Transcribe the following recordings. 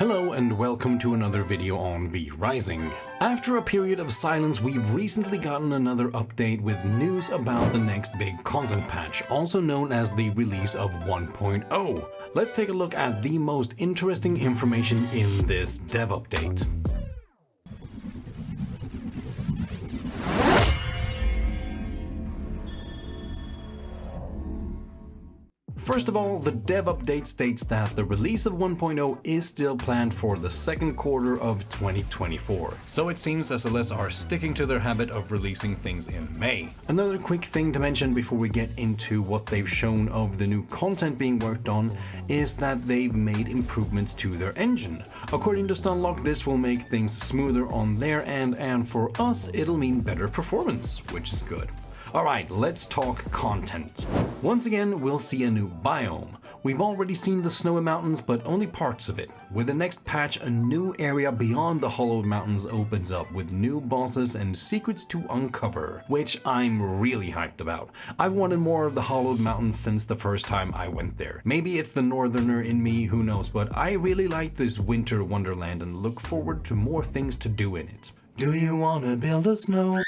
Hello and welcome to another video on V Rising. After a period of silence, we've recently gotten another update with news about the next big content patch, also known as the release of 1.0. Let's take a look at the most interesting information in this dev update. First of all, the dev update states that the release of 1.0 is still planned for the second quarter of 2024. So it seems SLS are sticking to their habit of releasing things in May. Another quick thing to mention before we get into what they've shown of the new content being worked on is that they've made improvements to their engine. According to Stunlock, this will make things smoother on their end, and for us it'll mean better performance, which is good. Alright, let's talk content. Once again, we'll see a new biome. We've already seen the snowy mountains, but only parts of it. With the next patch, a new area beyond the hollowed mountains opens up with new bosses and secrets to uncover, which I'm really hyped about. I've wanted more of the hollowed mountains since the first time I went there. Maybe it's the northerner in me, who knows, but I really like this winter wonderland and look forward to more things to do in it. Do you wanna build a snow?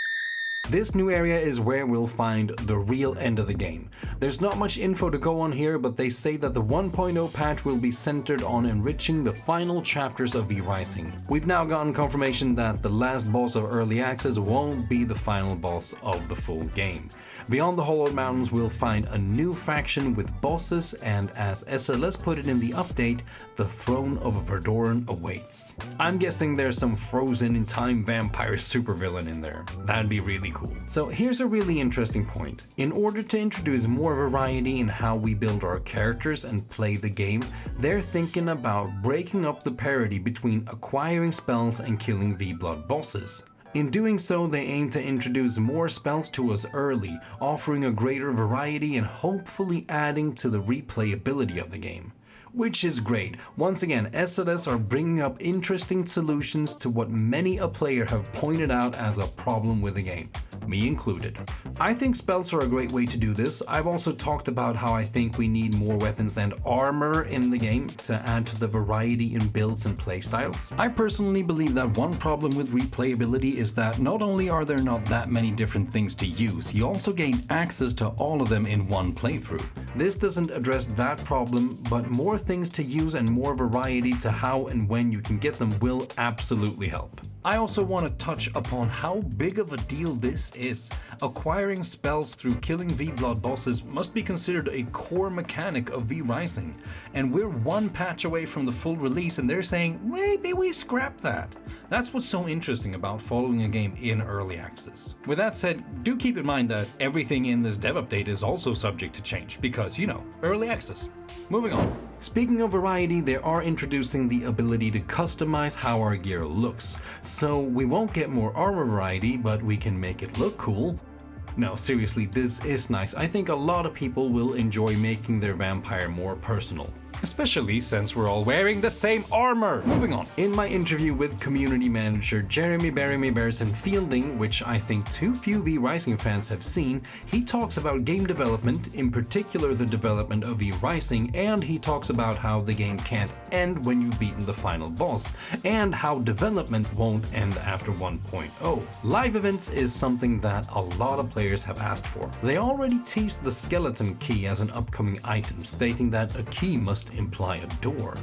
This new area is where we'll find the real end of the game. There's not much info to go on here, but they say that the 1.0 patch will be centered on enriching the final chapters of V Rising. We've now gotten confirmation that the last boss of Early Access won't be the final boss of the full game. Beyond the Hollowed Mountains, we'll find a new faction with bosses, and as SLS put it in the update, the throne of Verdoran awaits. I'm guessing there's some frozen in time vampire supervillain in there. That'd be really cool. So here's a really interesting point. In order to introduce more variety in how we build our characters and play the game, they're thinking about breaking up the parity between acquiring spells and killing V-Blood bosses. In doing so, they aim to introduce more spells to us early, offering a greater variety and hopefully adding to the replayability of the game. Which is great. Once again, SLS are bringing up interesting solutions to what many a player have pointed out as a problem with the game, me included. I think spells are a great way to do this. I've also talked about how I think we need more weapons and armor in the game to add to the variety in builds and playstyles. I personally believe that one problem with replayability is that not only are there not that many different things to use, you also gain access to all of them in one playthrough. This doesn't address that problem, but more things to use and more variety to how and when you can get them will absolutely help. I also want to touch upon how big of a deal this is. Acquiring spells through killing V-Blood bosses must be considered a core mechanic of V Rising, and we're one patch away from the full release and they're saying, maybe we scrap that. That's what's so interesting about following a game in early access. With that said, do keep in mind that everything in this dev update is also subject to change, because, you know, early access. Moving on. Speaking of variety, they are introducing the ability to customize how our gear looks. So we won't get more armor variety, but we can make it look cool. No, seriously, this is nice. I think a lot of people will enjoy making their vampire more personal. Especially since we're all wearing the same armor. Moving on. In my interview with community manager Jeremy Bearson Fielding, which I think too few V Rising fans have seen, he talks about game development, in particular the development of V Rising, and he talks about how the game can't end when you've beaten the final boss, and how development won't end after 1.0. Live events is something that a lot of players have asked for. They already teased the skeleton key as an upcoming item, stating that a key must imply a door.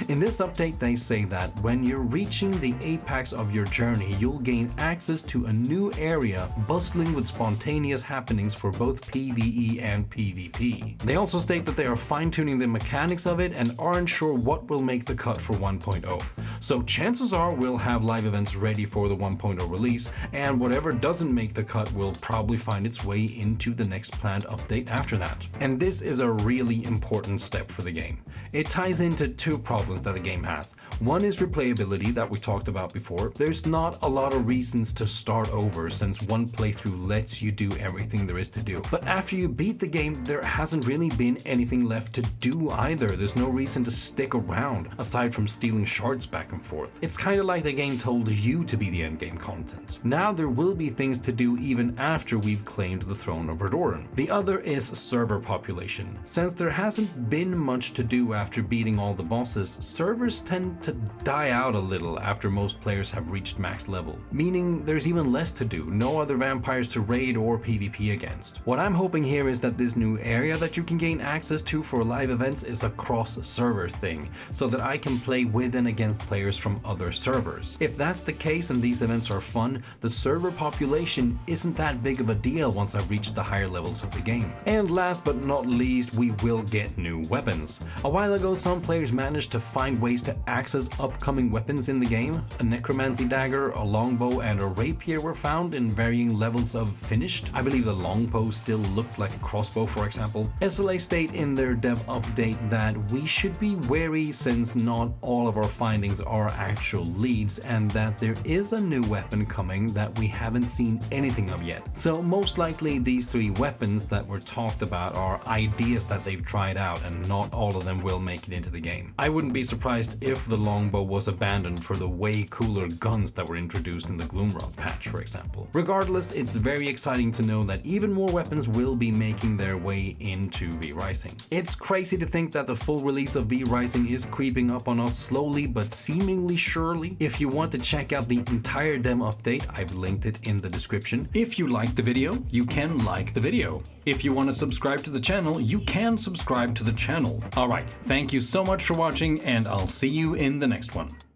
In this update, they say that when you're reaching the apex of your journey, you'll gain access to a new area bustling with spontaneous happenings for both PvE and PvP. They also state that they are fine-tuning the mechanics of it and aren't sure what will make the cut for 1.0. So chances are we'll have live events ready for the 1.0 release, and whatever doesn't make the cut will probably find its way into the next planned update after that. And this is a really important step for the game. It ties into two problems that the game has. One is replayability that we talked about before. There's not a lot of reasons to start over since one playthrough lets you do everything there is to do. But after you beat the game, there hasn't really been anything left to do either. There's no reason to stick around, aside from stealing shards back and forth. It's kind of like the game told you to be the endgame content. Now there will be things to do even after we've claimed the throne of Verdoran. The other is server population. Since there hasn't been much to do do after beating all the bosses, servers tend to die out a little after most players have reached max level, meaning there's even less to do, no other vampires to raid or PvP against. What I'm hoping here is that this new area that you can gain access to for live events is a cross-server thing, so that I can play with and against players from other servers. If that's the case and these events are fun, the server population isn't that big of a deal once I've reached the higher levels of the game. And last but not least, we will get new weapons. A while ago, some players managed to find ways to access upcoming weapons in the game. A necromancy dagger, a longbow, and a rapier were found in varying levels of finished. I believe the longbow still looked like a crossbow, for example. SLA state in their dev update that we should be wary since not all of our findings are actual leads, and that there is a new weapon coming that we haven't seen anything of yet. So most likely these 3 weapons that were talked about are ideas that they've tried out, and not all of them will make it into the game. I wouldn't be surprised if the longbow was abandoned for the way cooler guns that were introduced in the Gloomrod patch, for example. Regardless, it's very exciting to know that even more weapons will be making their way into V Rising. It's crazy to think that the full release of V Rising is creeping up on us slowly but seemingly surely. If you want to check out the entire demo update, I've linked it in the description. If you liked the video, you can like the video. If you want to subscribe to the channel, you can subscribe to the channel. Alright, thank you so much for watching, and I'll see you in the next one.